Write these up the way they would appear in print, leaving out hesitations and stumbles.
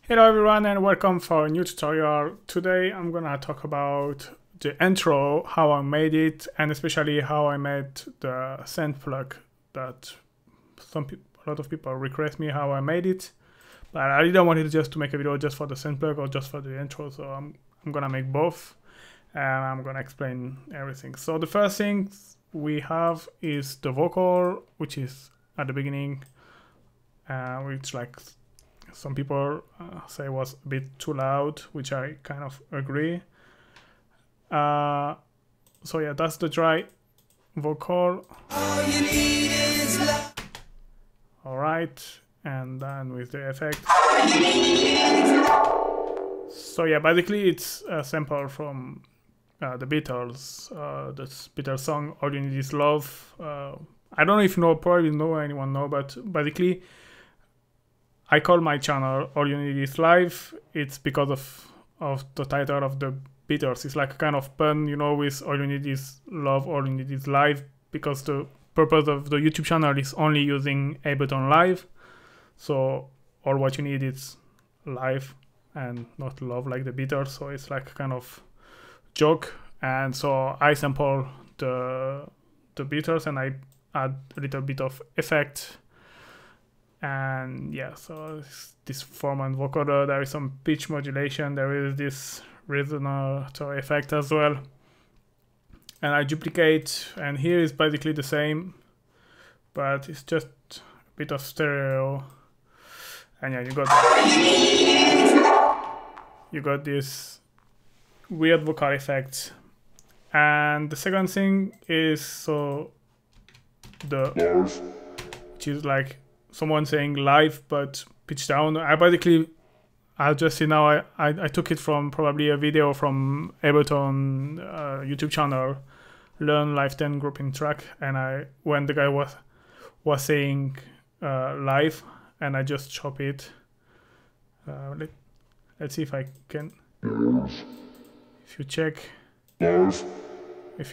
Hello everyone and welcome for a new tutorial. Today I'm gonna talk about the intro, how I made it, and especially how I made the synth plug that a lot of people request me how I made it. But I didn't want it just to make a video just for the synth plug or just for the intro, so I'm gonna make both and I'm gonna explain everything. So the first thing we have is the vocal, which is at the beginning, which like some people say was a bit too loud, which I kind of agree. So yeah, that's the dry vocal. Alright, and then with the effect. So yeah, basically it's a sample from the Beatles, the Beatles song All You Need Is Love. I don't know if you know, probably anyone know, but basically I call my channel All You Need Is Live. It's because of the title of the Beatles. It's like a kind of pun, you know, with All You Need Is Love, All You Need Is Live, because the purpose of the YouTube channel is only using Ableton Live. So all what you need is live and not love like the Beatles. So it's like a kind of joke. And so I sample the Beatles and I add a little bit of effect. And yeah, so this form and vocal, there is some pitch modulation, there is this resonator effect as well. And I duplicate, and here is basically the same, but it's just a bit of stereo. And yeah, you got this weird vocal effect. And the second thing is which is like someone saying live but pitch down. I'll just see now, I took it from probably a video from Ableton YouTube channel, Learn Live 10 Grouping Track, and when the guy was saying live, and I just chop it. Let's see if I can. If you check, if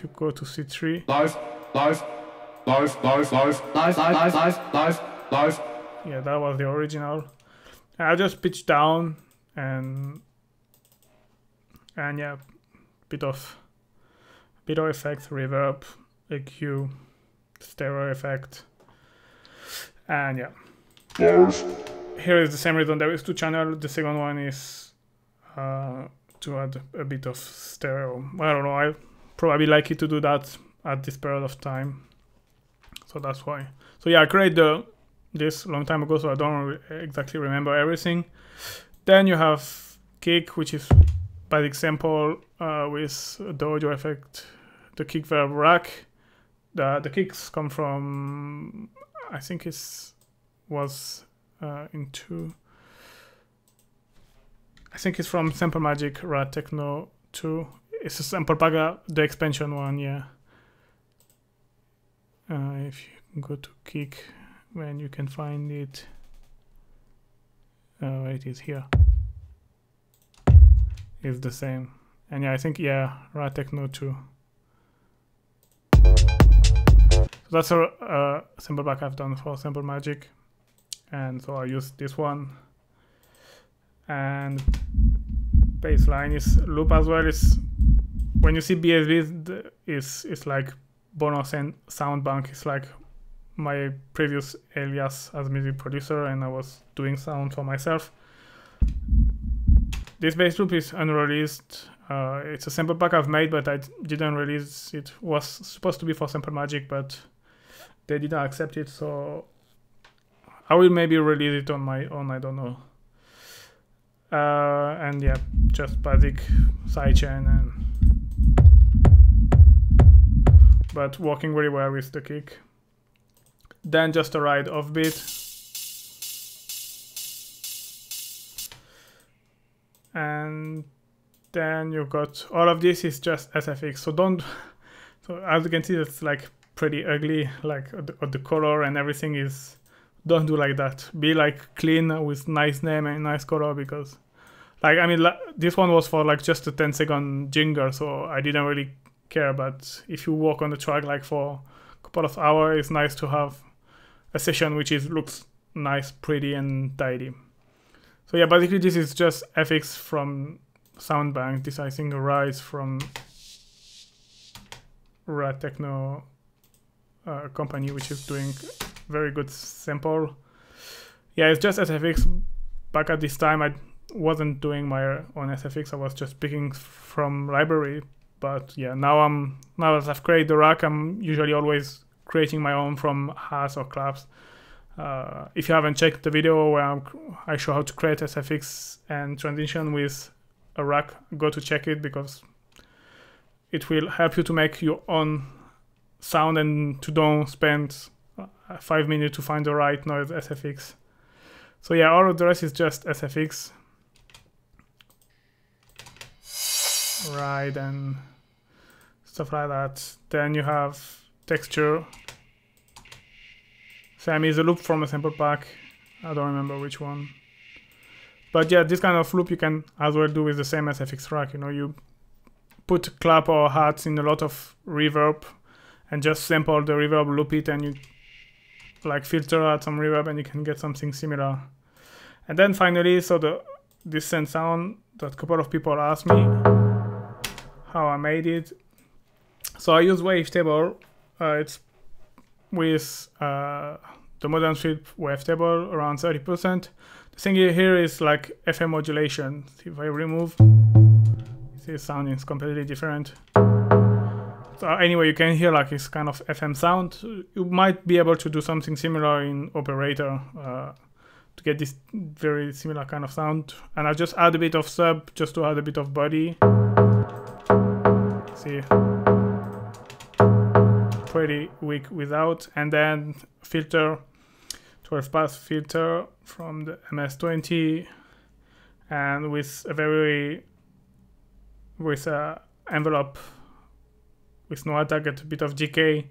you go to C3, live. Yeah, that was the original. I just pitch down and yeah, bit of effect, reverb, EQ, stereo effect, and yeah. Here is the same reason. There is two channels. The second one is to add a bit of stereo. I don't know. I probably like it to do that at this period of time, so that's why. So yeah, I created this long time ago, so I don't exactly remember everything. Then you have kick, which is by example with the audio effect, the kick verb rack. The kicks come from, I think was into, I think it's from Sample Magic Rad Techno 2. It's a sample pack, the expansion one, yeah. If you go to kick, when you can find it, it is here. It's the same, and yeah, I think Rad Techno 2. So that's a sample pack I've done for Sample Magic, and so I use this one. And baseline is loop as well. Is when you see BSB, is like Bono Sound Bank. It's like my previous alias as music producer, and I was doing sound for myself. This bass loop is unreleased. It's a sample pack I've made, but I didn't release it. It was supposed to be for Sample Magic, but they didn't accept it, so I will maybe release it on my own, I don't know. And yeah, just basic sidechain, but working very well with the kick. Then just a ride offbeat, and then you got all of this is just SFX. So as you can see, it's like pretty ugly, like the color and everything is. Don't do like that. Be like clean with nice name and nice color, because like, I mean, this one was for like just a 10-second jingle, so I didn't really care, but if you work on the track like for a couple of hours, it's nice to have a session which looks nice, pretty, and tidy. So yeah, basically this is just FX from Soundbank. This I think arrives from Techno company, which is doing very good sample. Yeah, it's just SFX. Back at this time, I wasn't doing my own SFX. I was just picking from library. But yeah, now as I've created the rack, I'm usually always creating my own from hats or claps. If you haven't checked the video where I show how to create SFX and transition with a rack, go to check it, because it will help you to make your own sound and to don't spend 5 minutes to find the right noise SFX. So yeah, all of the rest is just SFX. Right, and stuff like that. Then you have texture. Same is a loop from a sample pack. I don't remember which one. But yeah, this kind of loop you can as well do with the same SFX rack. You know, you put clap or hats in a lot of reverb and just sample the reverb, loop it, and you like filter out some reverb and you can get something similar. And then finally, so this synth sound that a couple of people asked me how I made it. So I use wavetable. It's with the modern field wavetable around 30%. The thing here is like FM modulation. If I remove, this sound is completely different. So anyway, you can hear like it's kind of FM sound. You might be able to do something similar in operator to get this very similar kind of sound. And I just add a bit of sub just to add a bit of body. See, pretty weak without. And then filter, 12 pass filter from the MS-20, and with a envelope with no attack, get a bit of decay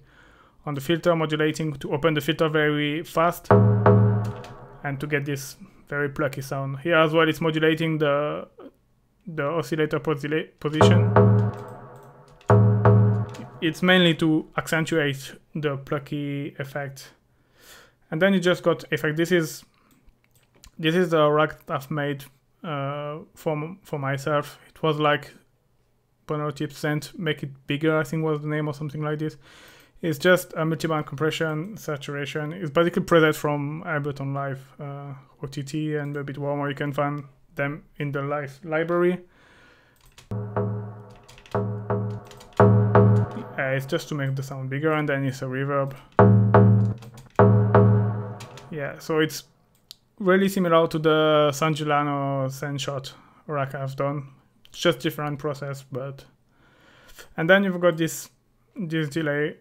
on the filter, modulating to open the filter very fast and to get this very plucky sound. Here as well, it's modulating the oscillator position. It's mainly to accentuate the plucky effect. And then you just got effect. This is the rack that I've made for myself. It was like Bono Tip Synth, make it bigger, I think was the name or something like this. It's just a multiband compression, saturation. It's basically presets from Ableton Live, OTT, and a bit warmer. You can find them in the Live library. It's just to make the sound bigger, and then it's a reverb. Yeah, so it's really similar to the San Giuliano Sandshot rack I've done. It's just different process, but... And then you've got this delay,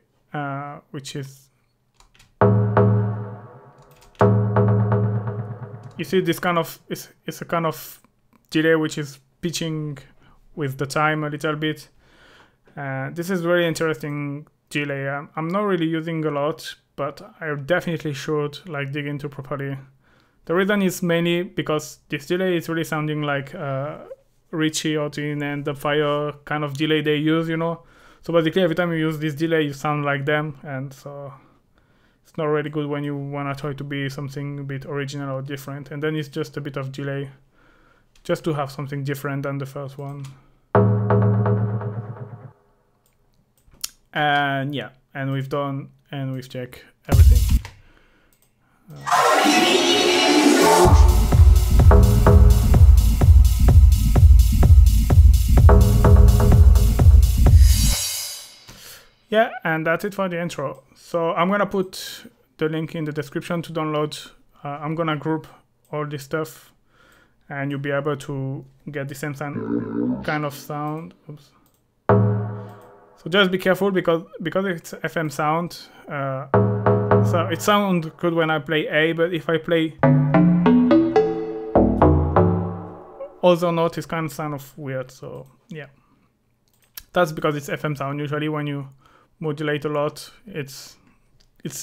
which is... You see this kind of... It's a kind of delay which is pitching with the time a little bit. This is very interesting delay. I'm not really using a lot, but I definitely should like dig into properly. The reason is mainly because this delay is really sounding like Richie or Tin and the Fire kind of delay they use, you know. So basically every time you use this delay you sound like them, and so it's not really good when you want to try to be something a bit original or different. And then it's just a bit of delay just to have something different than the first one. And yeah, and we've done and we've checked everything. Yeah, and that's it for the intro. So I'm gonna put the link in the description to download. I'm gonna group all this stuff, and you'll be able to get the same kind of sound. Oops. So just be careful because it's FM sound. So it sounds good when I play A, but if I play other note, it's kind of sound of weird. So yeah, that's because it's FM sound. Usually when you modulate a lot, it's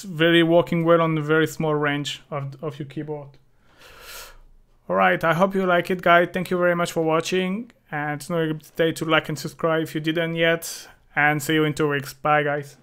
very working well on a very small range of your keyboard. All right, I hope you like it, guys. Thank you very much for watching, and don't forget to like and subscribe if you didn't yet. and see you in 2 weeks. Bye, guys.